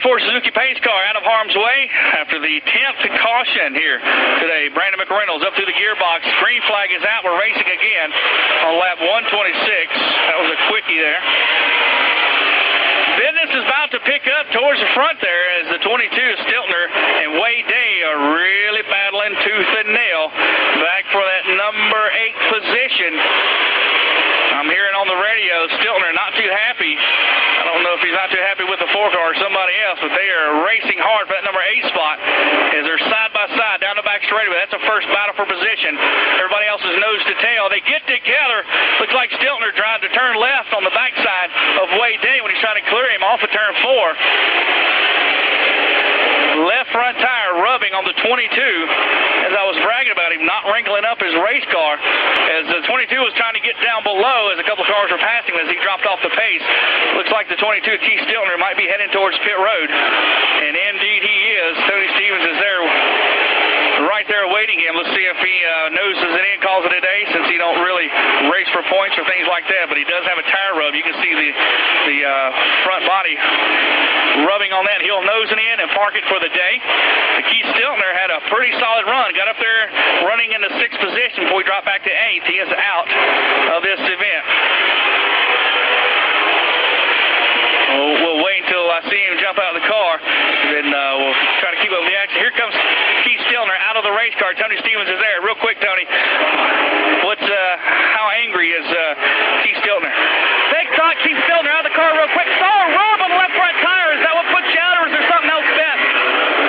for Suzuki pace car out of harm's way after the 10th caution here today. Brandon McReynolds up through the gearbox. Green flag is out. We're racing again on lap 126. That was a quickie there. Business is about to pick up towards the front there as the 22 Stiltner and Wade Day are really battling tooth and nail back for that number 8 position. I'm hearing on the radio, Stiltner not too happy. I don't know if he's not too happy with the 4-car or somebody else, but they are racing hard for that number 8 spot as they're side by side down the back straightaway. That's a first battle for position. Everybody else is nose to tail. They get together. Looks like Stiltner tried to turn left on the backside of Wade Day when he's trying to clear him off of turn 4. Left front tire rubbing on the 22 as I was bragging about him not wrinkling up his race car as the 22 was trying to get down below as a couple of cars were passing as he dropped off the pace. Looks like the 22 Keith Stiltner might be heading towards pit road, and indeed he is. Tony Stevens is there right there awaiting him. Let's see if he noses it in, calls it a day, since he don't really race for points or things like that, but he does have a tire rub. You can see the front body rubbing on that. He'll nose it in and park it for the day. The Keith Stiltner had a pretty solid run. Got up there running into 6th position before he dropped back to 8th. He is out of this event. We'll wait until I see him jump out of the car, then we'll try to keep up the action. Here comes Keith Stiltner out of the race car. Tony Stevens is there. Real quick, Tony, how angry is Keith Stiltner? Big thought, Keith Stiltner out of the car real quick. Saw a rub on the left front tire. Is that what put you out, or is there something else bent?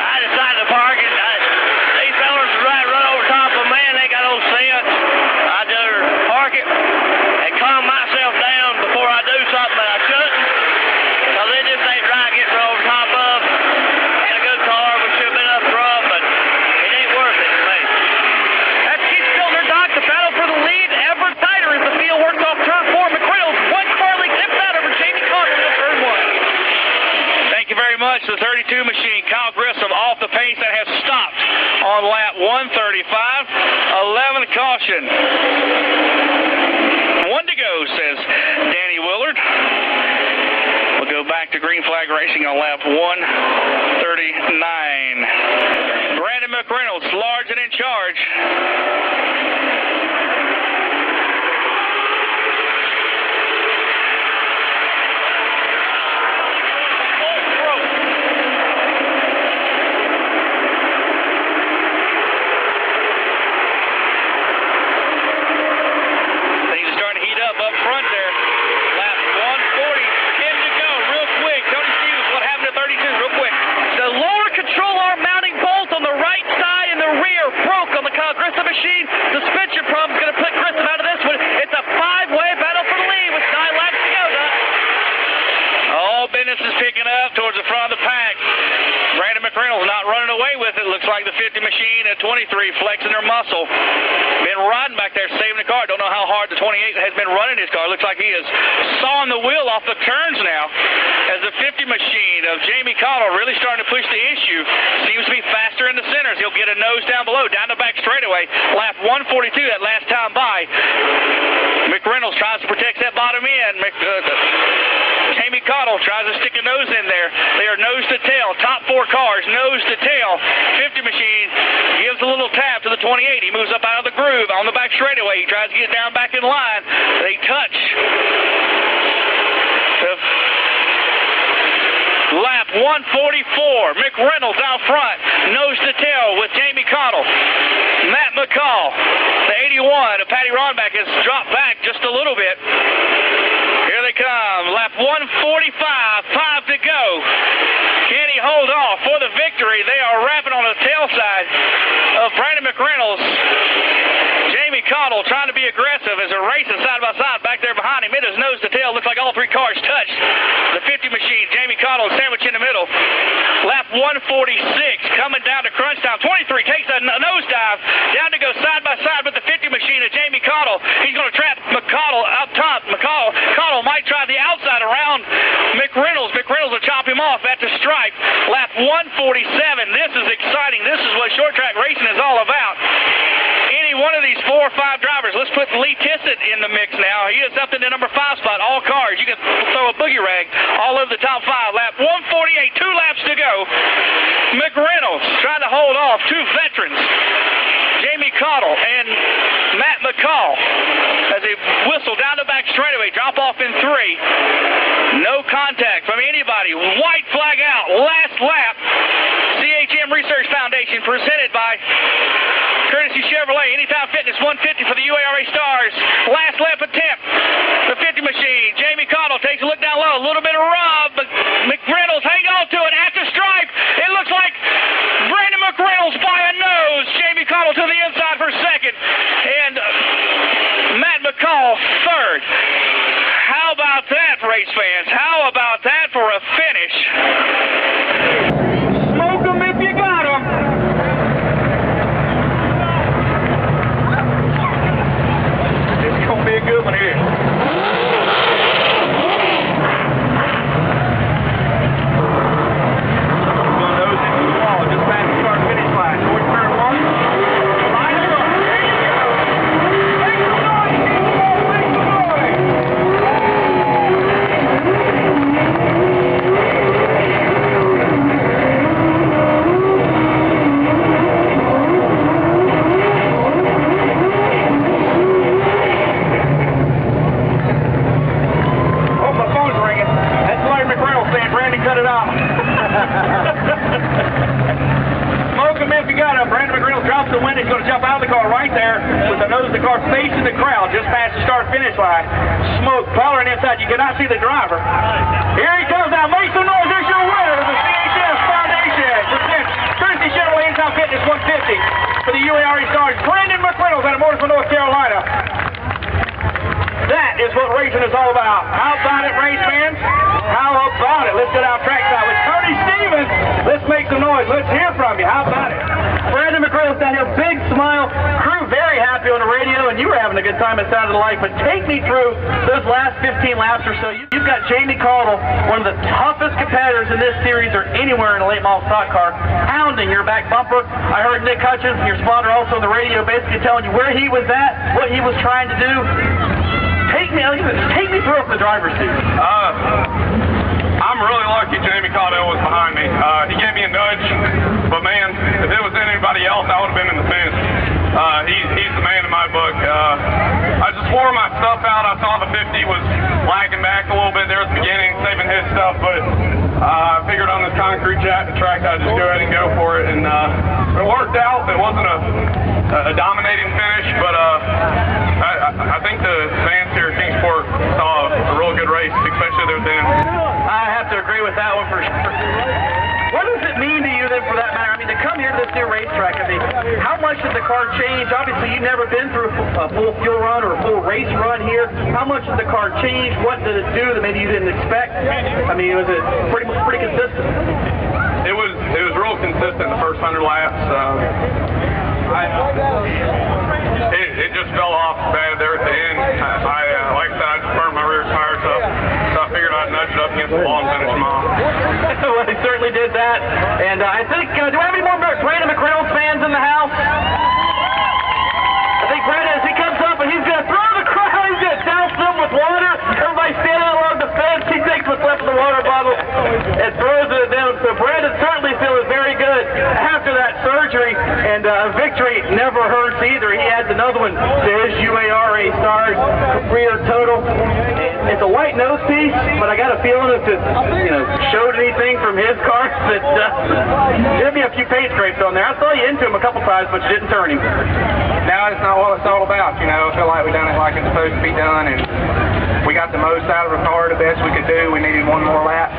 I decided to park it. These fellas run over top of me, and they got no sense. I just park it and calm myself down before I do something that I shouldn't. So they just ain't right getting run over top of. Had a good car, we should have been up front, but it ain't worth it to me. That's Keith Stiltner, Doc. The battle for the lead ever tighter as the field works off turn 4. McReynolds, one car lead tipped out over Jamie Connor in turn 1. Thank you very much. The 32 machine, Kyle Grissom, off the pace that has stopped on lap 135. 11th caution. 1 to go, says Danny Willard. We'll go back to green flag racing on lap 139. Brandon McReynolds, large and in charge. Suspension problem is going to put Grissom out of this one. It's a 5-way battle for the lead with 9 laps to go, Doc. All business is picking up towards the front of the pack. Brandon McReynolds not running away with it. Looks like the 50 machine at 23 flexing their muscle. Been riding back there, saving the car. Don't know how hard the 28 has been running his car. Looks like he is sawing the wheel off the turns now as the 50 machine of Jamie Connell really starting to push the issue. Seems to be faster in the centers. He'll get a nose down below, down the back straightaway. Lap 142 that last time by. McReynolds tries to protect that bottom end. Jamie Connell tries to stick a nose in there. They are nose to tail. Top 4 cars, nose to tail. 50 machine gives a little tap to the 28. He moves up out of the groove on the back straightaway. He tries to get down back in line. They touch. Lap 144. McReynolds out front, nose to tail with Jamie Connell. Matt McCall, the 81 of Patty Ronback, has dropped back just a little bit. Here they come. Lap 145, 5 to go. Can he hold off for the victory? They are wrapping on the tail side of Brandon McReynolds. Jamie Connell trying to be aggressive as they're racing side by side back there behind him. It is nose to tail. Looks like all 3 cars touched. The 50 machine, Jamie Connell sandwich in the middle. Lap 146 coming down to crunch time. 23 takes a nosedive down to go side by side with the 50 machine of Jamie Connell. He's going to trap McConnell up top. Connell might try the outside around McReynolds. McReynolds will chop him off at the stripe. Lap 147. This is exciting. This is what short track racing is all about. Any one of these 4 or 5 drivers. Let's put Lee Tissett in the mix now. He is up in the number 5 spot. All cars. You can throw a boogie rag all over the top 5. Lap 148. 2 laps to two veterans, Jamie Cottle and Matt McCall, as they whistle down the back straightaway, drop off in 3. No contact from anybody. White flag out. Last lap. CHM Research Foundation presented by Courtesy Chevrolet. Anytime Fitness 150 for the UARA-Stars. Last lap attempt. The 50 machine. Jamie Cottle takes a look down low. A little bit of rub, but McReynolds hang on to it at the stripe. It looks like Brandon McReynolds by a nose. Jamie Cottle to the inside for second. And Matt McCall third. How about that, race fans? How about that for a finish? Smoke 'em if you got 'em. This is going to be a good one here. Going nose into the wall, just past the start-finish line. Towards turn 1. Line it up. There you go. Make some noise, Kingsport. Make some noise. Oh, my phone's ringing. That's Larry McReynolds saying, Brandon, cut it off. Smoke him if you got him. Brandon McReynolds drops the wind. He's going to jump out of the car right there with the nose of the car facing the crowd just past the start-finish line. Smoke powering inside. You cannot see the driver. Here he comes now. Make some noise. There's your winner of the CHS Foundation. Presents Courtesy Chevrolet Anytime Fitness 150 for the UARA-Stars. Brandon McReynolds out of Mooresville, North Carolina. That is what racing is all about. How about it, race fans? How about it? Let's get out trackside with Tony Stevens. Let's make some noise. Let's hear from you. How about it? Brandon McReynolds down here, big smile. Crew very happy on the radio, and you were having a good time, it sounded like. But take me through those last 15 laps or so. You've got Jamie Cottle, one of the toughest competitors in this series or anywhere in a late model stock car, pounding your back bumper. I heard Nick Hutchins, your spotter, also on the radio, basically telling you where he was at, what he was trying to do. Take me through up the driver's seat. I'm really lucky Jamie Cottle was behind me. He gave me a nudge, but man, if it was anybody else, I would have been in the fence. He's the man in my book. I just wore my stuff out. I saw the 50 was lagging back a little bit there at the beginning, saving his stuff, but I figured on this concrete track I'd just go ahead and go for it, and it worked out. It wasn't a dominating finish, but I think the fans here at Kingsport saw a real good race, especially their then. I have to agree with that one for sure. What does it mean to you then, for that matter? I mean, to come here to this new racetrack, I mean, how much did the car change? Obviously, you've never been through a full fuel run or a full race run here. How much did the car change? What did it do that maybe you didn't expect? I mean, was it pretty consistent? It was real consistent the first 100 laps. It just fell off bad there at the end. Like I said, I just burned my rear tires up, so I figured I'd nudge it up against the wall and finish them off. Well, he certainly did that. And I think, do we have any more Brandon McReynolds fans in the house? I think Brandon, as he comes up and he's going to throw the crowd, he's going to douse them with water. Everybody standing along the fence. He takes what's left of the water bottle and throws it at them. So Brandon certainly feels very good after that surgery, and victory never hurts either. He adds another one to his UARA-Stars career total. It's a white nose piece, but I got a feeling if it showed anything from his car, that there'd be a few paint scrapes on there. I saw you into him a couple times, but you didn't turn him. Now it's not what it's all about, I feel like we done it like it's supposed to be done, and we got the most out of the car the best we could do. We needed one more lap.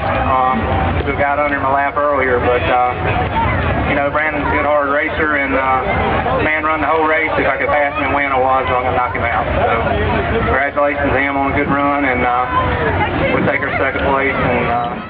We got under my lap earlier, but Brandon's a good hard racer, and man run the whole race. If I could pass him and win, I was going to knock him out. So congratulations to him on a good run, and we'll take our second place. And